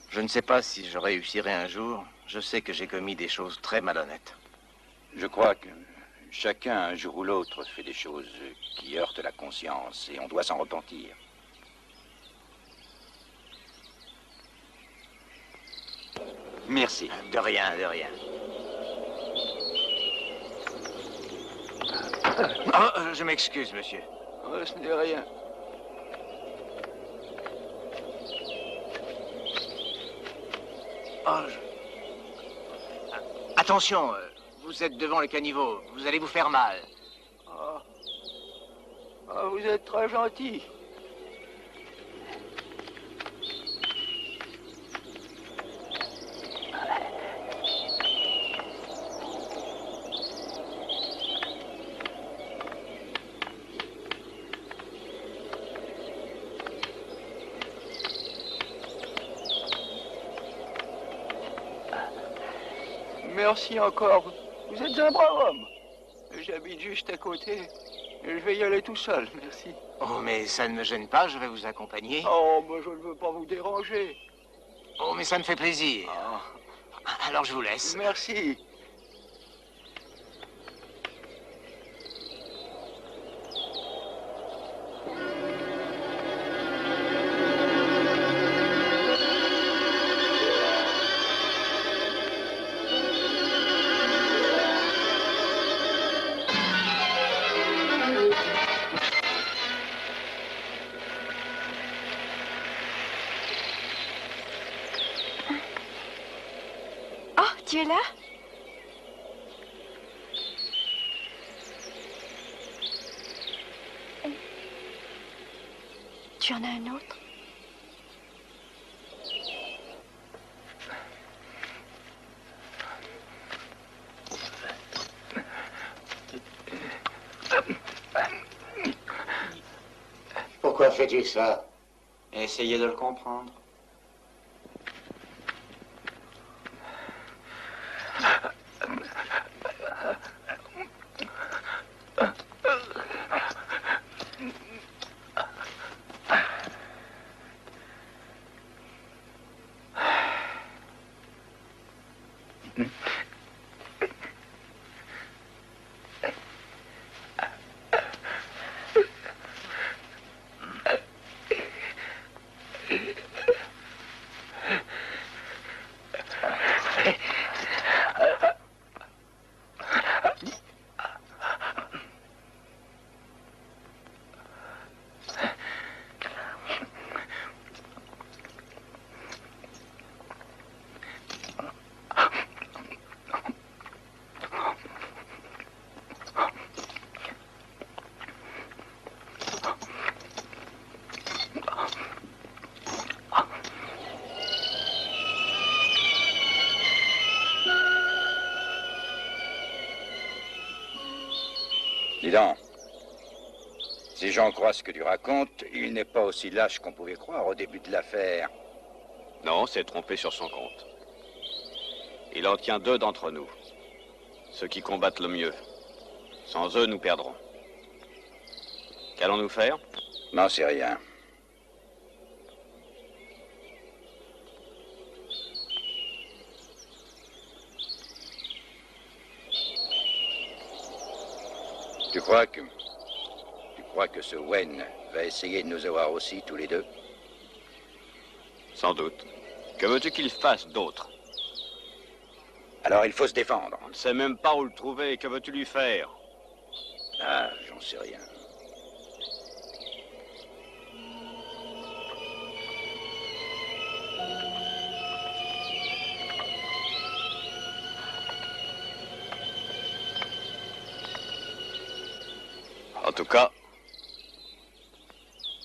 Je ne sais pas si je réussirai un jour. Je sais que j'ai commis des choses très malhonnêtes. Je crois que chacun, un jour ou l'autre, fait des choses qui heurtent la conscience et on doit s'en repentir. Merci. De rien, de rien. Oh, je m'excuse, monsieur. Oh, ce n'est rien. Oh, Attention, vous êtes devant le caniveau. Vous allez vous faire mal. Oh. Oh, vous êtes très gentil. Merci encore. Vous êtes un brave homme. J'habite juste à côté. Je vais y aller tout seul, merci. Oh, mais ça ne me gêne pas, je vais vous accompagner. Oh, mais je ne veux pas vous déranger. Oh, mais ça me fait plaisir. Alors je vous laisse. Merci. Tu es là? Tu en as un autre? Pourquoi fais-tu ça? Essayez de le comprendre. Dis donc, si j'en crois ce que tu racontes, il n'est pas aussi lâche qu'on pouvait croire au début de l'affaire. Non, c'est trompé sur son compte. Il en tient deux d'entre nous, ceux qui combattent le mieux. Sans eux, nous perdrons. Qu'allons-nous faire? N'en sais rien. Tu crois que ce Wen va essayer de nous avoir aussi, tous les deux? Sans doute. Que veux-tu qu'il fasse d'autre? Alors il faut se défendre. On ne sait même pas où le trouver. Que veux-tu lui faire? Ah, j'en sais rien. En tout cas,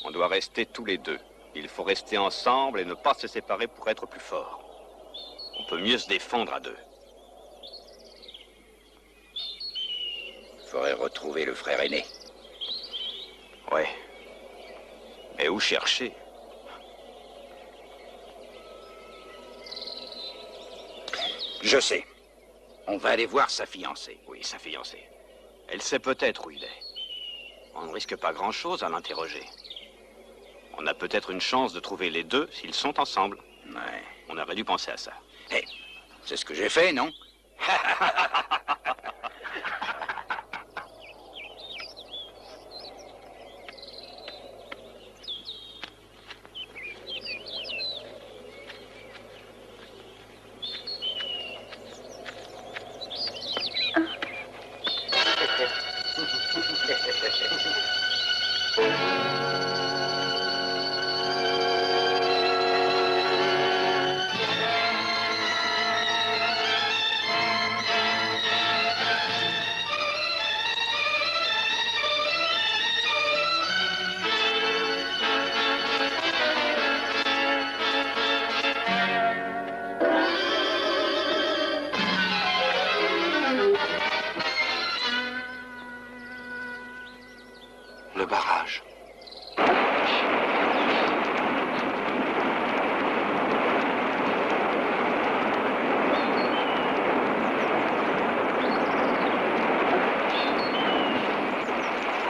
on doit rester tous les deux. Il faut rester ensemble et ne pas se séparer pour être plus fort. On peut mieux se défendre à deux. Il faudrait retrouver le frère aîné. Ouais. Mais où chercher? Je sais. On va aller voir sa fiancée. Oui, sa fiancée. Elle sait peut-être où il est. On ne risque pas grand-chose à l'interroger. On a peut-être une chance de trouver les deux s'ils sont ensemble. Ouais. On aurait dû penser à ça. Hey, c'est ce que j'ai fait, non? Le barrage.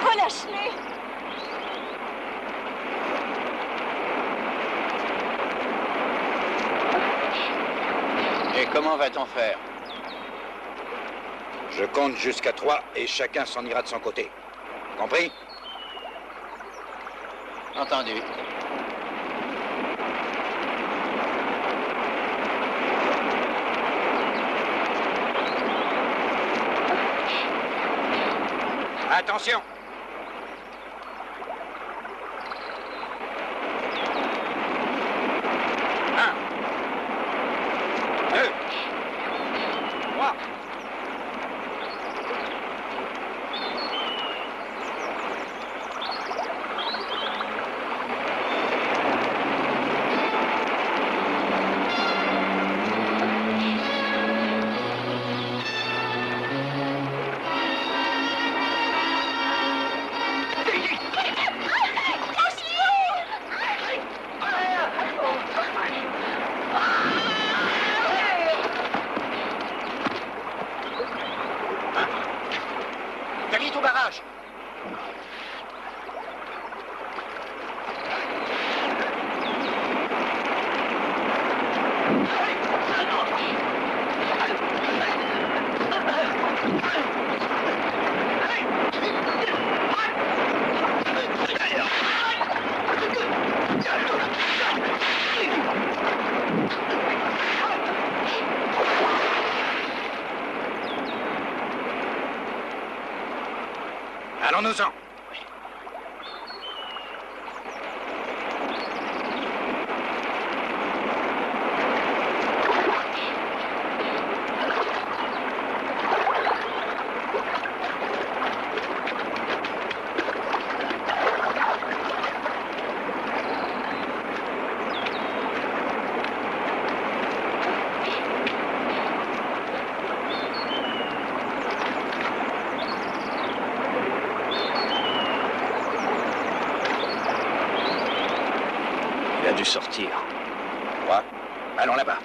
Relâche-les! Et comment va-t-on faire? Je compte jusqu'à 3 et chacun s'en ira de son côté. Compris? Entendu. Attention! Un. 2. 3. Vite au barrage! Allons-nous-en. Il a dû sortir. Quoi? Allons là-bas.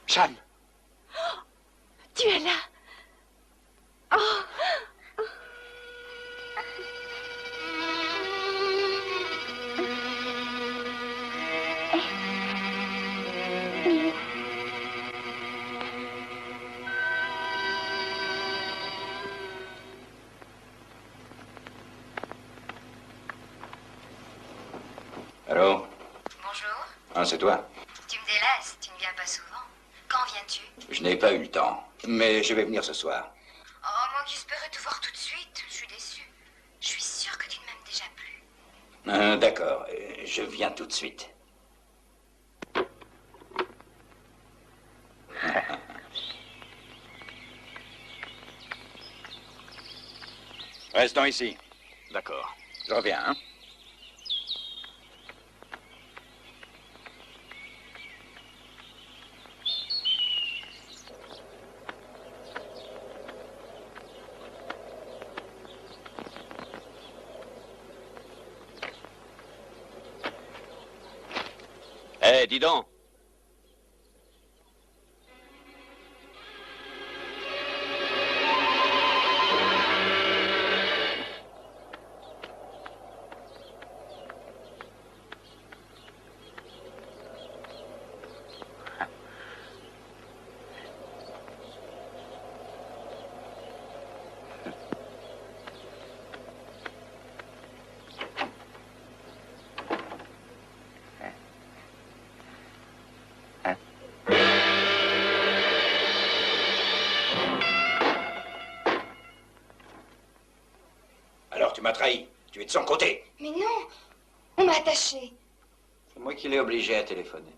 Jeanne! Tu es là! Oh! Allô? Bonjour. Ah, c'est toi? Tu me délaisses, tu ne viens pas souvent. Quand viens-tu? Je n'ai pas eu le temps, mais je vais venir ce soir. Oh, moi qui espérais te voir tout de suite. Je suis déçue. Je suis sûre que tu ne D'accord, je viens tout de suite. Restons ici. D'accord. Je reviens, hein? Eh, dis donc. Alors tu m'as trahi. Tu es de son côté. Mais non, on m'a attaché. C'est moi qui l'ai obligé à téléphoner.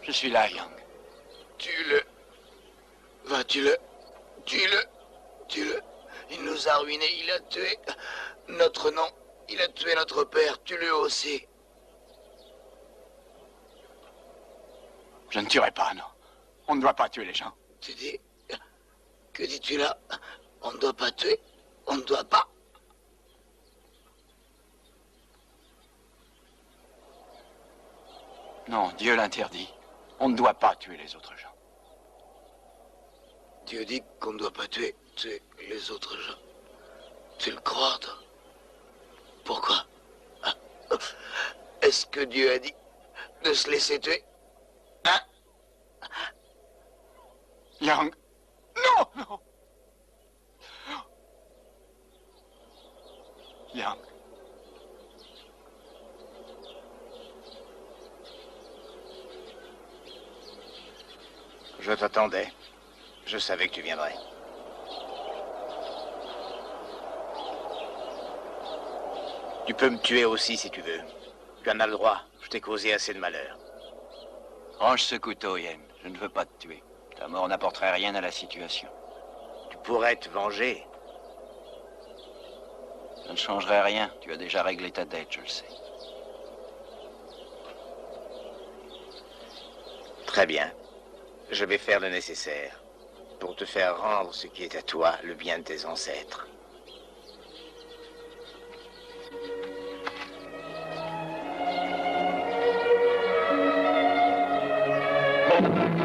Je suis là, Yang. Tue-le. Va, tue-le. Tue-le. Tue-le. Il nous a ruinés. Il a tué notre nom. Il a tué notre père. Tue-le aussi. Je ne tuerai pas, non. On ne doit pas tuer les gens. Tu dis... Que dis-tu là? On ne doit pas tuer. On ne doit pas. Non, Dieu l'interdit. On ne doit pas tuer les autres gens. Dieu dit qu'on ne doit pas tuer les autres gens. Tu le crois, toi? Pourquoi? Est-ce que Dieu a dit de se laisser tuer? Hein? Yang. Non, non. Yang. Je t'attendais. Je savais que tu viendrais. Tu peux me tuer aussi si tu veux. Tu en as le droit. Je t'ai causé assez de malheur. Range ce couteau, Yen. Je ne veux pas te tuer. Ta mort n'apporterait rien à la situation. Tu pourrais te venger. Ça ne changerait rien. Tu as déjà réglé ta dette, je le sais. Très bien. Je vais faire le nécessaire pour te faire rendre ce qui est à toi, le bien de tes ancêtres. Bon.